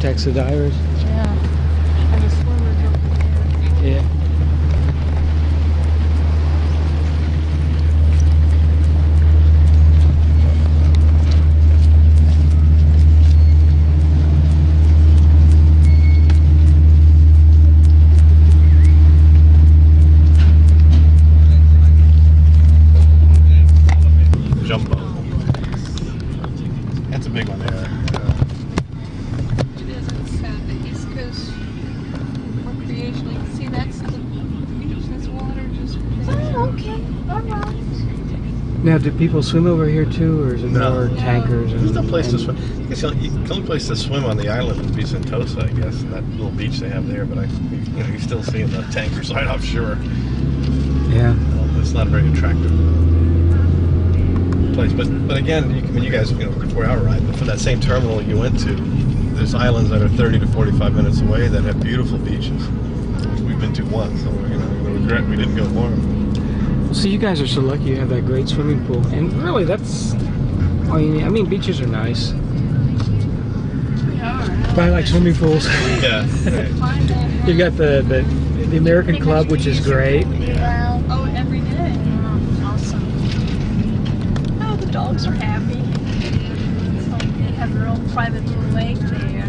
protects the divers. Yeah. And the swimmers over there. Yeah. Jumbo. That's a big one there. It is. It's the East Coast Recreation. You can see that's the beach. This water just. Oh, okay. All right. Now, do people swim over here too, or is it No. more tankers? There's no place to and- swim. I guess the only place to swim on the island would be Sentosa, I guess, and that little beach they have there. But you still see the tanker side offshore. Yeah. It's not a very attractive place. But again, you guys, 4-hour ride. But for that same terminal you went to, there's islands that are 30 to 45 minutes away that have beautiful beaches. We've been to one, so we regret we didn't go more. So you guys are so lucky you have that great swimming pool, and really, that's all you need. I mean, beaches are nice, but I like swimming pools. Yeah. Right. You got the American Club, which is great. Yeah. Oh, every day. Awesome. Oh, the dogs are happy. So they have their own private little lake there.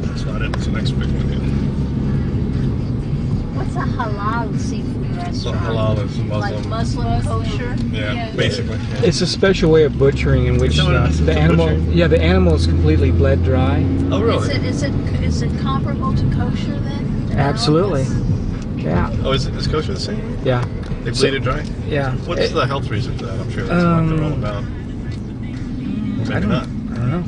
That's not it. It's the next big one. What's a halal seafood So restaurant? halal is Muslim. Like Muslim kosher? Yeah, Yeah. basically. Yeah. It's a special way of butchering in which Is that what it is? the It's a animal, butchering? yeah, the animal is completely bled dry. Oh, really? Is it comparable to kosher then? Absolutely. Yeah, Oh, is kosher the same? yeah, They bleed it dry? yeah. What's the health reason for that? I'm sure that's what they're all about. I Maybe don't, not. I don't know.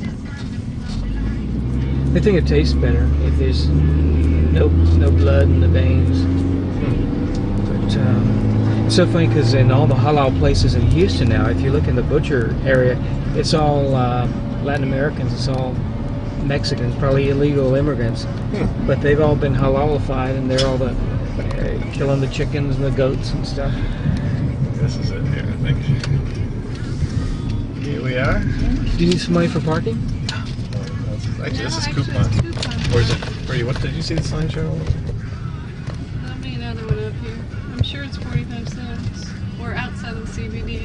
I think it tastes better if there's no blood in the veins. But it's so funny because in all the halal places in Houston now, if you look in the butcher area, it's all Latin Americans. It's all Mexicans, probably illegal immigrants. But they've all been halalified, and they're all the killing the chickens and the goats and stuff. This is it here, I think. Here we are. Do you need some money for parking? Actually, this is No, coupon. it's coupon. Or is it free? What did you see the sign, Cheryl? There'll be another one up here. I'm sure it's 45 cents. We're outside of the CBD.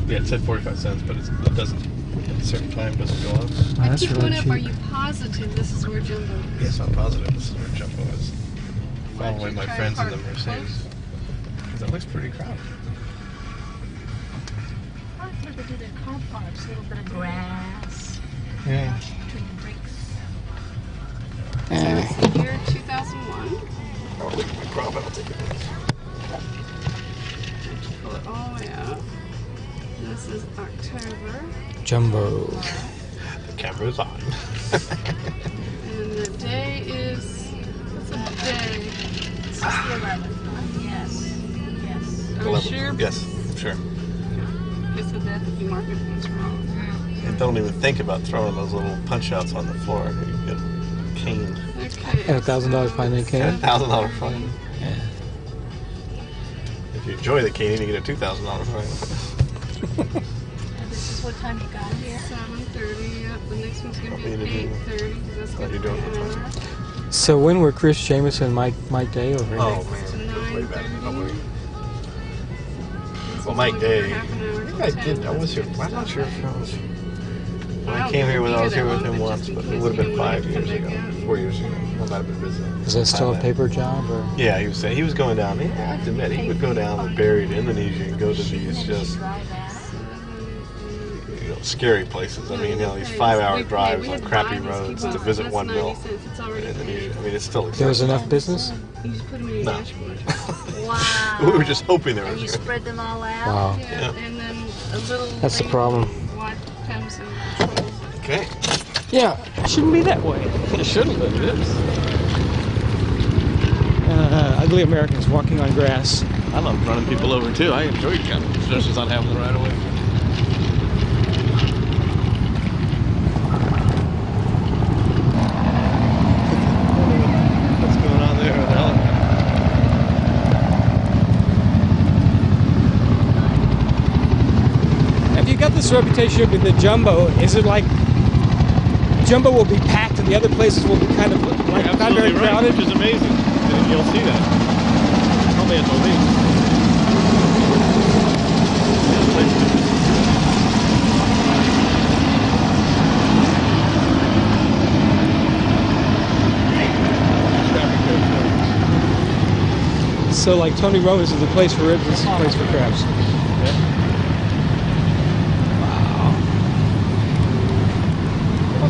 Yeah, it said 45 cents, but it doesn't, at a certain time, doesn't go up. Oh, that's I keep really going up. Are cheap. you positive this is where Jumbo is? Yes, I'm positive this is where Jumbo is. Why don't Following you my try friends in the park Mercedes. That looks pretty crowded. I thought they do their car parks, a little bit of grass Yeah. between the bricks. So it's the year 2001. Oh, look at my crop. I'll take it. Pull it all the way out. This is October. Jumbo. The camera's on. And the day is, what's the day? This is the 11th. Yes. Yes. Are we sure? Yes, I'm sure. It's the death of the market is wrong. And don't even think about throwing those little punch outs on the floor. You get caned. Okay. And $1,000 fine they can. $1,000 fine. If you enjoy the caning, you get a $2,000 fine. And this is what time you got here? 7:30. Yep. The next one's gonna be What at are you doing? 8:30 because that's Oh, gonna you're be doing an it. hour. So when were Chris Jameson and Mike Day over here? Oh, man. It goes way back. Probably. Well, Mike Day. I think I did. I was here. I'm not sure if I was. When I came here, I was here with him once, but it would have been 5 years ago, 4 years ago. I might have been visiting. Is that still a paper job, or? Yeah, he was saying he was going down. I have to admit, he would go down and bury to Indonesia and go to these just scary places. I mean, these 5-hour drives on crappy roads to visit one mill in Indonesia. I mean, it's still There was expensive. enough business? You just put them in your No. dashboard. Wow. We were just hoping there And you was. spread them all out? Wow. Yeah, and then a little. That's the lady problem. comes and controls it. Okay. Yeah, it shouldn't be that way. It shouldn't, but it is. Ugly Americans walking on grass. I love running people over too. I enjoy kind of stresses on having the right away. What's going on there with the helicopter? Have you got this reputation with the Jumbo? Is it like Jumbo will be packed, and the other places will be kind of like not very Absolutely right, crowded. which is amazing. And you'll see that. Probably at the least. So like Tony Roma's is a place for ribs, this is a place for crabs.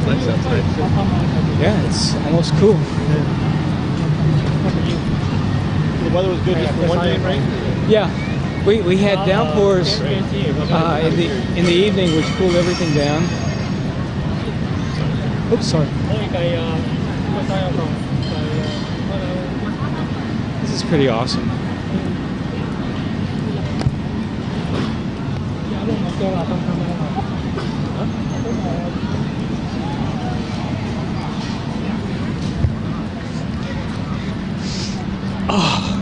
Nice outside. Yeah, it's almost cool. The weather was good just for one day, right? Yeah, we had downpours in the evening, which cooled everything down. Oops, sorry. This is pretty awesome. Oh.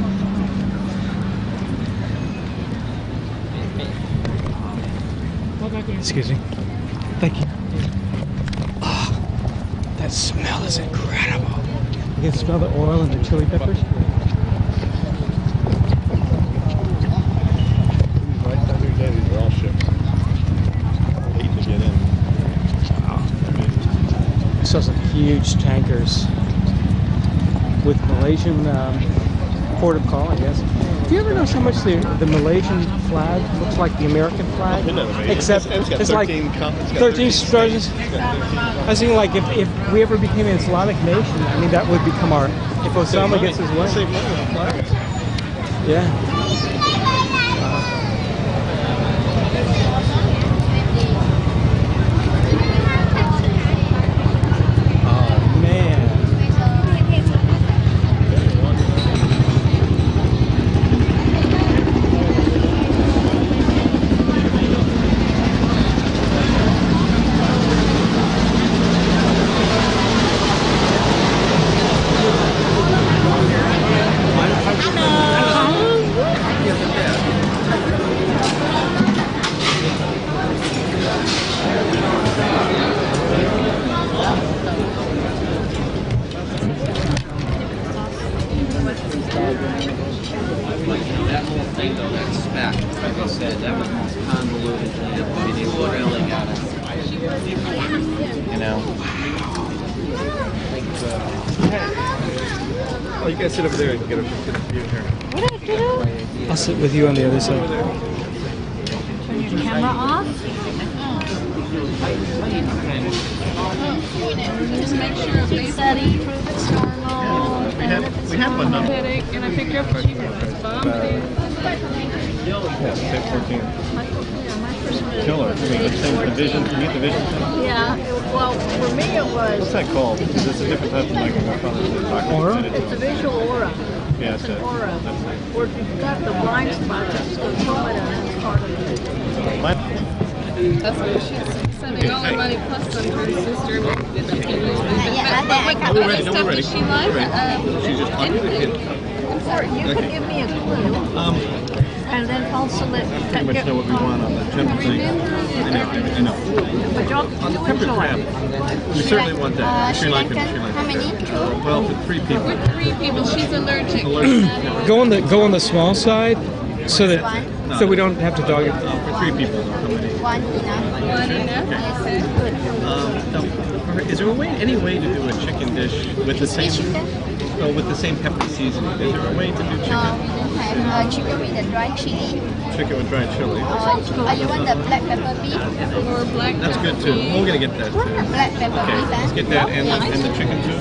Excuse me. Thank you. Oh, that smell is incredible. You can smell the oil and the chili peppers. Right down here, these are all ships. Late to get in. Wow. So some huge tankers with Malaysian port of call, I guess. Do you ever notice how much the Malaysian flag looks like the American flag? Isn't that amazing? Except it's got it's like 13 13 stars. I was thinking like if we ever became an Islamic nation, I mean that would become our, if Osama gets his way. Save money on flags. Yeah. Oh man. That whole thing though, that spec, like I said, that was the most convoluted thing. I mean, they really got it. You know? Oh, you guys sit over there and get a view here. I'll sit with you on the other side. Turn your camera off. Just make sure it lays Setting, prove it's normal. We have one now. headache, and I picked her up and she was vomiting. Yeah, 14. My first one. Killer. I mean, the same division, you get the vision thing? Yeah, well, for me it What's was, that called? Because it's a different type of microphone. Aura? it's a visual aura. Yeah, It's that's an it. aura. That's it. Where if you've got the blind spot, just go through it and that's part of it. That's why she's sending all her money plus some to her sister. But We're ready, no, we're ready. Does she like? She's just talking to the kid. Or you could give me a clue, and then also let Pretty much know what we want on the jumbo thing. I know. But y'all do Pepper enjoy. crab. We certainly want that. Sri Lankan. How many? Well, for 3 people. With 3 people, she's allergic. Go on the small side, so that we don't have to dog it. For 3 people, though, how many? One enough. One enough. Okay. Now, is there any way to do a chicken dish with the same? Oh, with the same pepper seasoning. Is there a way to do No, we chicken? don't have chicken with the dry chili. Chicken with dried chili. Or you want the black pepper beef? Or black That's good too. We're gonna get that too. Black pepper Okay, beef, let's get that and the chicken too.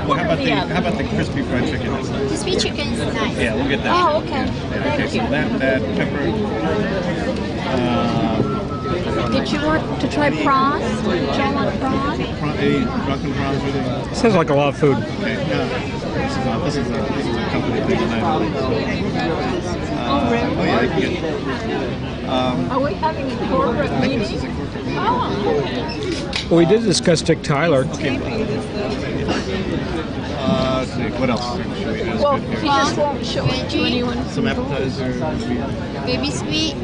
Well, how about the crispy fried chicken? That's nice. Crispy chicken is nice. Yeah, we'll get that. Oh, okay. Yeah, okay, so that pepper. Did you want to try prawns? Did y'all want prawns? Any drunken prawns with it? Sounds like a lot of food. Okay, yeah. This is a company thing tonight. Oh, really? Oh yeah, you can get. Are we having a corporate I think meeting? this is a corporate meeting. Oh, Well, we did discuss Dick Tyler. let's see. What else should we ask? Well, good he here? just won't show it to anyone. Some appetizers. Baby squid,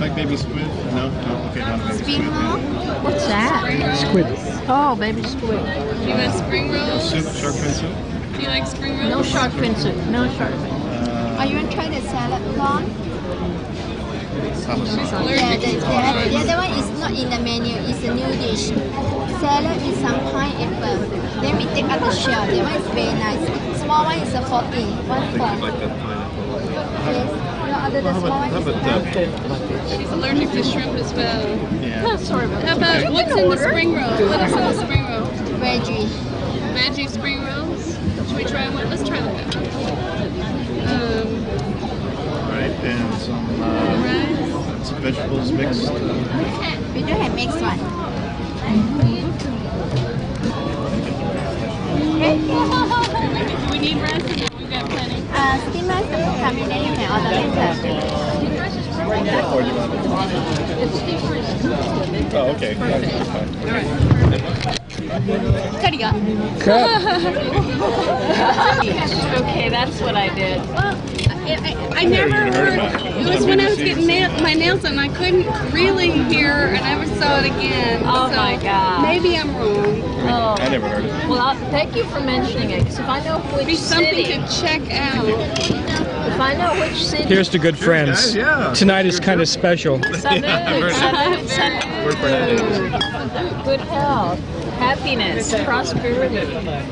Like baby squid? No? No, okay, not a baby spring squid. roll, What's that? Squid. Oh, baby squid. Do you want spring rolls? Soup, shark fin soup? Do you like spring rolls? No shark fin soup. No shark fin. or you want to try the salad prawn? Papa sauce. Yeah, the other one is not in the menu, it's a new dish. Salad is some pineapple. Then we take out the shell. That one is very nice. Small one is a 40. One for. Like that pineapple. Yes. No, other the small one is a She's allergic to shrimp as well. Yeah. Oh, sorry about How that. about what's in the spring roll? What is in the spring roll? veggie. Veggie spring rolls. Should we try one? Let's try that. Right, and some Rice. vegetables mixed. We do have mixed one. Do we need rice? We've got plenty. Steam rice doesn't come in, then you can order later. Oh, okay. Okay, that's what I did. I never heard. It was when I was getting my nails done. I couldn't really hear, and I saw it again. Oh so my God. Maybe I'm wrong. Oh. I never heard of it. Well, thank you for mentioning it. Because if I know Be which something city, to check out. if I know which city, Here's to good friends. guys, yeah. Tonight is kind of special. salud, salud, salud. Word for that. Good health, happiness, prosperity.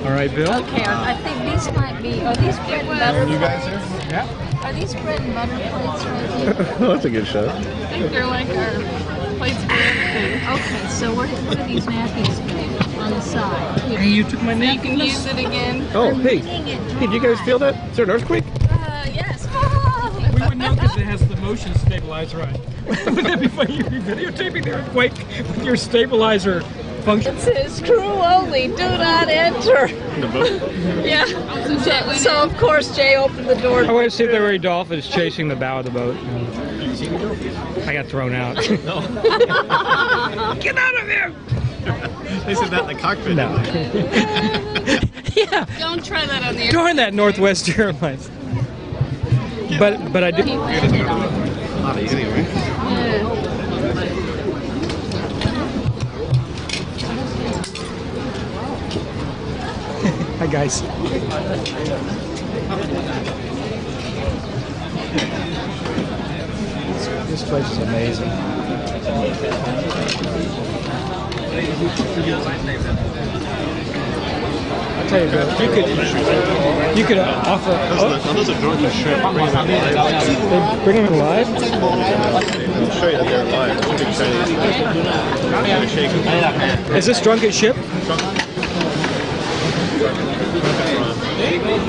All right, Bill. Okay, I think these might be. Are these bread and butter? You guys there? Yeah. Are these bread and butter plates right here? Oh, that's a good shot. I think they're like our plates for everything. Okay, so what are these napkins for on the side? Hey, you took my You name. can use it again. Oh, hey. Hey, do you guys feel that? Is there an earthquake? Yes. We would know because it has the motion stabilizer on. Wouldn't that be funny? You're videotaping the earthquake with your stabilizer function. It says crew only, do not enter. In the boat? Yeah. So of course Jay opened the door. I want to see if there were any dolphins chasing the bow of the boat. I got thrown out. Get out of here! They said that in the cockpit. No. Yeah. Don't try that on the air. Darn that Northwest Airlines. But I did. Not easy, right? Hi guys. This place is amazing. I'll tell you, Bill, you could offer. Those are drunken shrimp. They bring them live. I'll show you that they're alive. It's a big Chinese. I'm gonna shake them. Is this drunken ship?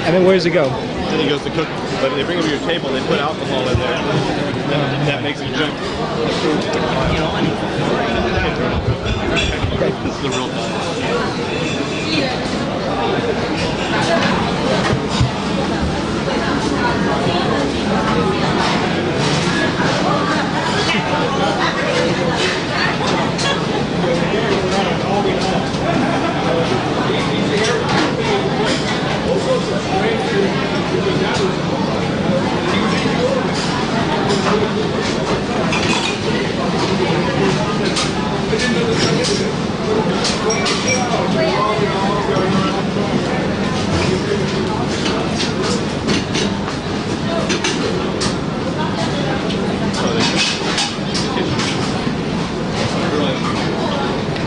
And then where does it go? Then he goes to cook, but they bring them to your table and they put alcohol in there. Then that makes it jump. This is the real thing.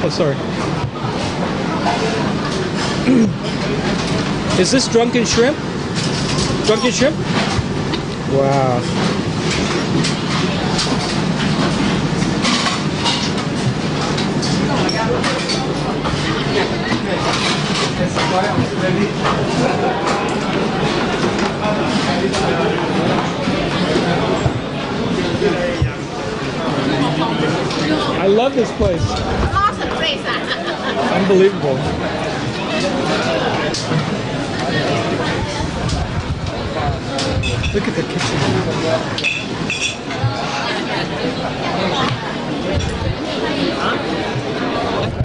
Oh, sorry. Is this drunken shrimp? Drunken shrimp? Wow. I love this place. Unbelievable. Look at the kitchen.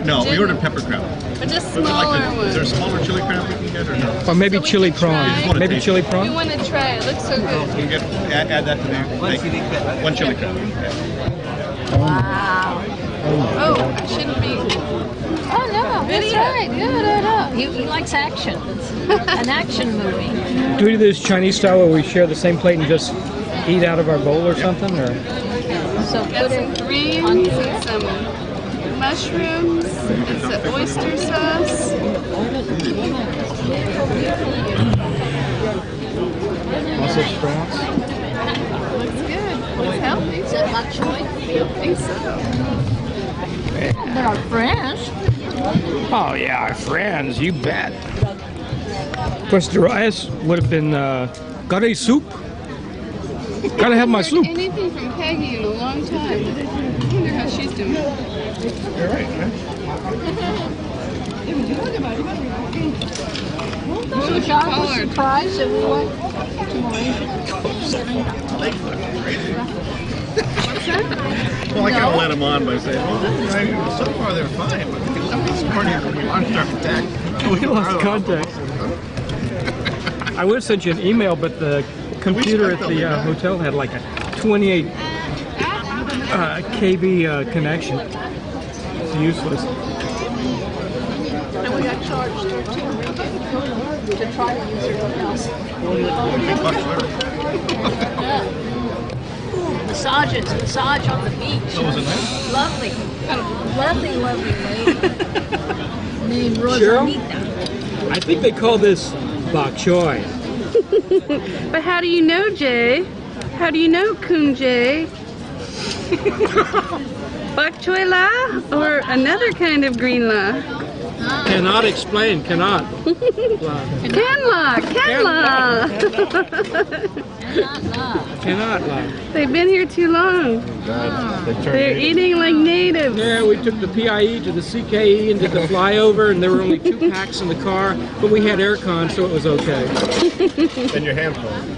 No, we Didn't- ordered pepper crab. Or just Would you smaller like to, is there a ones. smaller chili crab we can get or no? Or maybe So we chili can try. prawn. You just wanna Maybe taste chili it. We prawn. want to try it. Looks so good. We can get, add that to the thing. One chili crab. Wow. Oh, I shouldn't be. Oh no, that's Video. right. No. He likes action. It's an action movie. Do we do this Chinese style where we share the same plate and just eat out of our bowl or something? Or So Got put some it greens on and some mushrooms. It's an oyster sauce. also sprouts? Looks good. Looks healthy. Is it bok choy? I think so. There are French. Oh yeah, our friends, you bet. Of course, the rice would have been curry soup. Gotta have my soup. Anything from Peggy in a long time. I wonder how she's doing. You're right, man. What would you call her? Surprised that we went to Malaysia. Well, I kind of let him on by saying, well, so far they're fine, but this morning when we launched our attack, We lost contact. I would have sent you an email, but the computer at the hotel had like a 28 kb connection. It's useless. And we got charged $13 to try to use it else. Massage on the beach. So was it nice? Lovely. Lovely lady. Named Cheryl? Rosanita. I think they call this bok choy. But how do you know, Jay? How do you know, Kun Jay? Bok choy la or another kind of green la? Cannot explain. Cannot. Kenla, Kenla. Cannot lie. They've been here too long. They're eating like natives. Yeah, we took the PIE to the CKE and did the flyover, and there were only 2 packs in the car, but we had aircon, so it was okay. And your hand phone.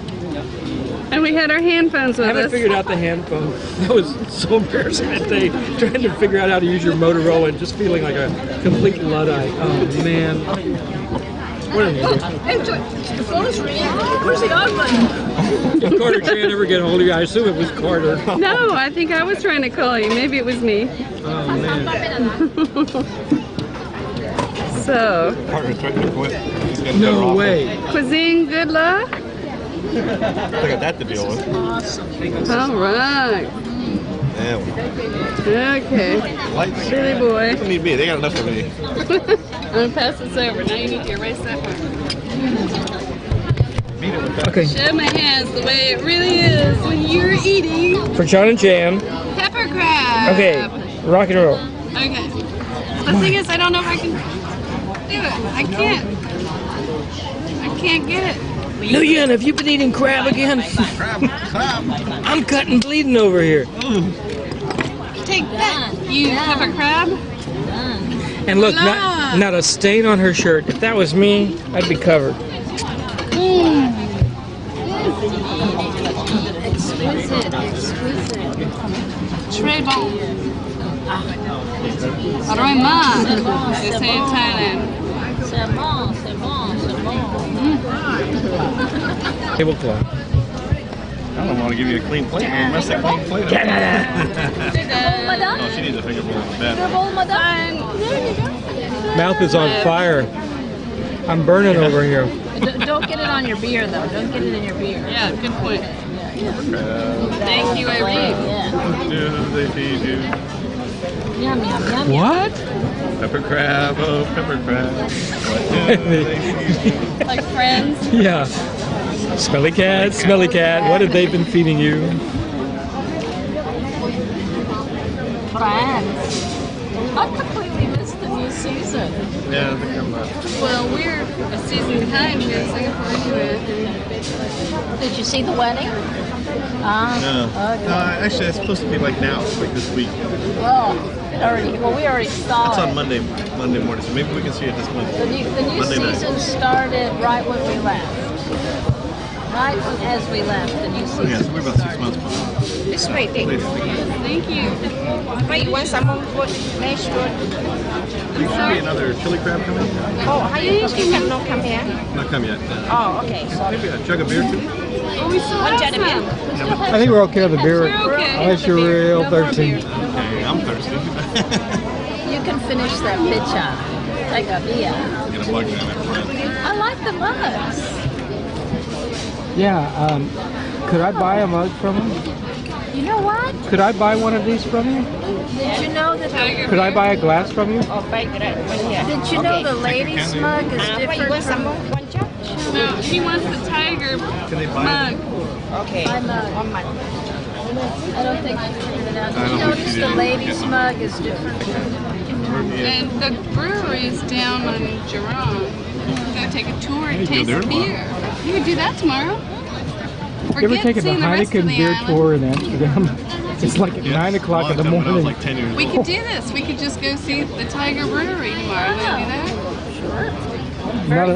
And we had our handphones I with haven't us. figured out the hand phone. That was so embarrassing that day, trying to figure out how to use your Motorola and just feeling like a complete Luddite. Oh, man. What an idiot. The phone is ringing. Where's the on button? If Carter can't ever get a hold of you, I assume it was Carter. No, I think I was trying to call you. Maybe it was me. Oh, man. So, Carter's threatening to quit. He's gonna No go off. way. cuisine, good luck. I got that to deal with. All right. Yeah, Okay. lights. Silly boy. Don't need me. They got enough of me. I'm gonna pass this over. Now you need to erase that one. Beat it with that. Okay, Show my hands the way it really is when you're eating for John and Jan. pepper crab. Okay, rock and roll. Okay. The thing is, I don't know if I can do it. I can't get it. No, Jan, have you been eating crab again? Crab. I'm cutting bleeding over here. Take that, you pepper crab. And look, Voila. not a stain on her shirt. If that was me, I'd be covered. Exquisite. Très bon. Vraiment. They say in Thailand. C'est bon, c'est bon, c'est bon. Tablecloth. I don't want to give you a clean plate. Don't mess that clean plate up. Madame? Oh, she needs a finger bowl in bed. Bowl, madame? Mouth is on fire. I'm burning over here. Don't get it on your beer, though. Don't get it in your beer. Yeah, good point. Crab. Thank you, Irene. Yeah. What do they feed you? Yum, yum, yum, yum. What? Pepper crab, oh pepper crab. What do they feed you? Like friends. Yeah. Smelly cat, what have they been feeding you? France. I completely missed the new season. Yeah, I think I'm not. Well, we're a season behind here in Singapore anyway. Did you see the wedding? No. Okay. Actually, it's supposed to be like now, like this week. Well, we already saw It's on it. Monday morning, so maybe we can see it this The Monday. new Monday night. season started right when we left. Right as we left, the new season. Yeah, so we're about 6 months behind. It's ready. Later. Thank you. Wait, you want some more food? Mashed food? There should be another chili crab coming. Oh, how you can not come here? Not come yet. Oh, okay. Maybe a jug of beer too. Oh, we still have some. I think we're okay with the beer. We're okay. Unless you're real No more thirsty. beer. Okay, I'm thirsty. You can finish that picture. Like a beer. Get a mug down there. I like the mugs. Yeah, could I buy a mug from him? You know what? Could I buy one of these from you? Did you know that? Could I buy a glass from you? Did you know the ladies' mug is different from No, he wants the tiger Can they buy mug. my mug? I don't think she figured it out. I Did you don't think notice she the did. ladies' mug is different from? And the brewery's down on Jerome. Go take a tour and You go taste there the tomorrow. beer. You could do that tomorrow. You ever Forget taken the seeing rest of Heineken the beer island. tour in Amsterdam? It's like at 9 o'clock in the When I was morning. like 10 years We old. could do this. We could just go see the Tiger Brewery tomorrow. Wanna do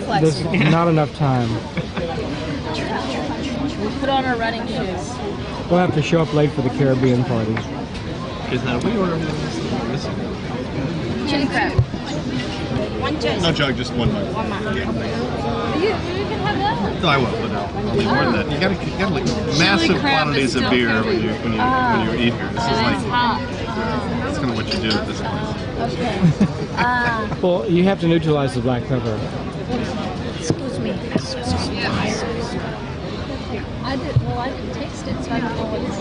that? There's not enough time. We put on our running shoes. We'll have to show up late for the Caribbean party. Is that we ordered this? Chili crab. No jug, just one mug. You can have that one. No, I will, but I'll need more than that. You gotta like massive crab quantities is of still beer heavy. when you eat here. This is And it's like hot. that's kind of what you do at this place. Okay. Well, you have to neutralize the black pepper. Excuse me. I can taste it, so I don't know what it's.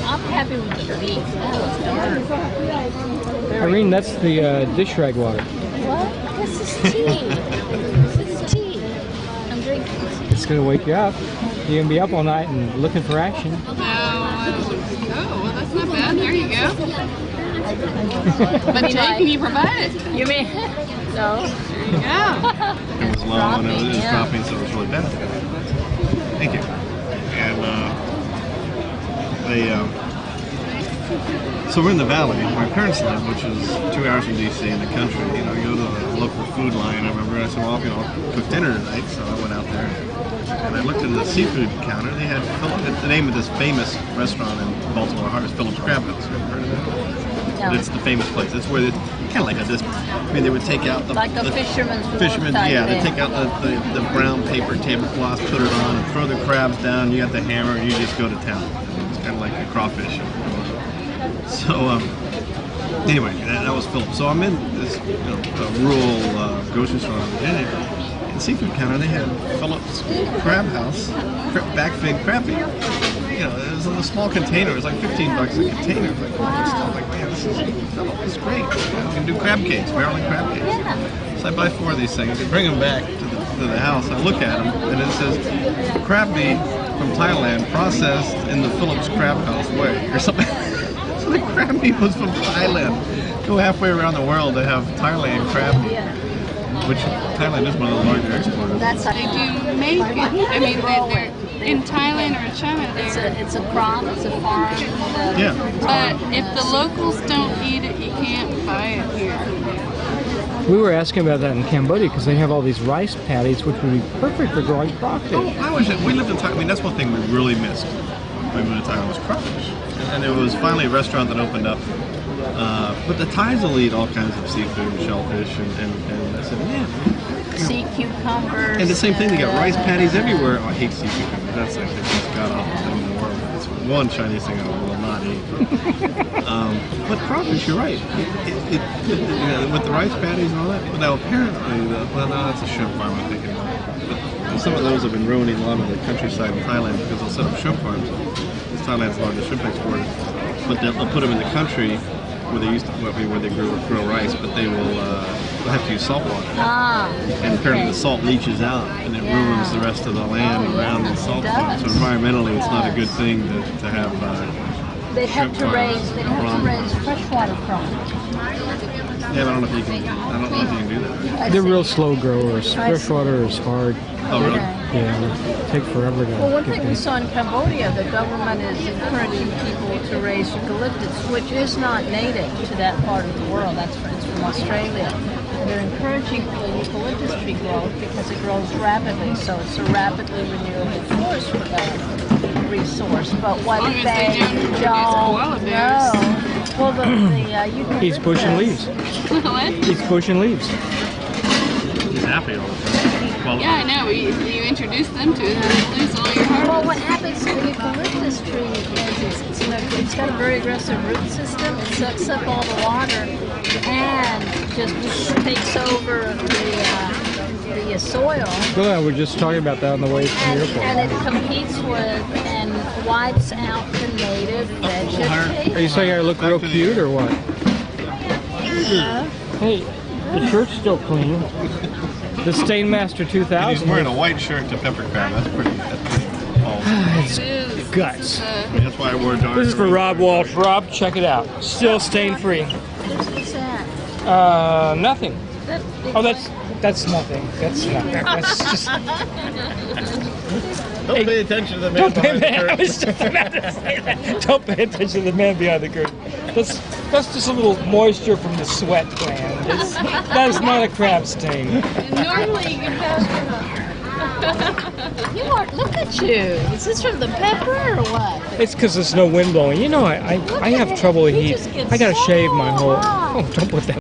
I'm happy with the beef. That was darn. Irene, that's the dish rag water. What? This is tea. This is tea. I'm drinking. It's going to wake you up. You're going to be up all night and looking for action. Oh, well, that's not bad. There you go. But Jay, can you provide it? You mean? No. There you go. It was low and it was yeah. dropping, so it was really bad. Thank you. And so we're in the valley. My parents live, which is 2 hours from DC in the country. You know, you go to a local food line. I remember I said, well, I'll cook dinner tonight. So I went out there and I looked at the seafood counter. They had the name of this famous restaurant in Baltimore Harbor is Phillips Crab House. Have you heard of that? No. It's the famous place. It's where kind of like a this. I mean, they would take out the Like a fisherman's wharf fisherman. type Yeah, they thing. take out the brown paper tablecloths, put it on, and throw the crabs down. You got the hammer, and you just go to town. It's kind of like a crawfish. So anyway, that was Phillips. So I'm in this rural grocery store in Virginia. And seafood counter, they had Phillips Crab House, back fin crab meat. You know, it was in a small container. It was like $15 a container. Like, I'm like, man, this is Phillips. It's great. You can do crab cakes, Maryland crab cakes. Yeah. So I buy 4 of these things. I bring them back to the house. I look at them, and it says crab meat from Thailand processed in the Phillips Crab House way, or something. So the crab meat was from Thailand. Go halfway around the world to have Thailand crab meat, which Thailand is one of the larger exporters. That's They do make it. I mean, they're in Thailand or in China. it's a crop. It's a farm. Yeah. But if the locals don't eat it, you can't buy it here. We were asking about that in Cambodia because they have all these rice paddies, which would be perfect for growing crawfish. Oh, I wish we lived in Thailand. I mean, that's one thing we really missed when we moved to Thailand was crawfish. And it was finally a restaurant that opened up. But the Thais will eat all kinds of seafood, shellfish, and I said, man. Sea cucumbers. And the same thing, they got rice patties everywhere. Oh, I hate sea cucumbers. That's like the most god-awful thing in the world. It's one Chinese thing I will not eat. But crawfish, you're right. With the rice patties and all that. Now, apparently, well, no, that's a shrimp farm I'm thinking about. But some of those have been ruining a lot of the countryside in Thailand because they'll set up shrimp farms. It's Thailand's largest shrimp exporter. But they'll put them in the country where they used to, where they grow rice, but they'll have to use salt water. And apparently the salt leaches out and it ruins the rest of the land around the salt farm. So environmentally, it's not a good thing to have. They'd have to raise freshwater prawns. Yeah, but I don't know if you can do that. They're real slow growers. Freshwater is hard. Oh, really? Yeah, it take forever to Well, one get thing we there. saw in Cambodia, the government is encouraging people to raise eucalyptus, which is not native to that part of the world. It's from Australia. They're encouraging the eucalyptus tree growth because it grows rapidly, so it's a rapidly renewable forest resource. But what As long as they they don't don't produce koala bears. know Well, you can He's lift pushing this. leaves. What? He's pushing leaves. He's happy all the time. Well, Yeah, I know. You introduce them to it, and they lose all your Well, harvest. what happens to the eucalyptus tree is it's got a very aggressive root system. It sucks up all the water and just takes over the soil. Well, we're just talking about that on the way to the airport. And it competes with and wipes out the native vegetation. Are you saying I look real cute or what? Hey, the shirt's still clean. The Stainmaster 2000. he's wearing a white shirt to Pepper Crab. That's pretty false. It is. Guts. This is, That's why I wore dark. This is for Rob Walsh. Rob, check it out. Still stain free. What's that? Nothing. That big Oh, that's nothing. That's nothing. That's just. Don't pay attention to the man Don't pay behind the I curtain. was just about to say that. Don't pay attention to the man behind the curtain. That's just a little moisture from the sweat gland. That is not a crab stain. normally you can have. You are, look at you. Is this from the pepper or what? It's because there's no wind blowing. You know, I have trouble with He heat. just gets I gotta shave my so whole. hot. Oh, don't put that.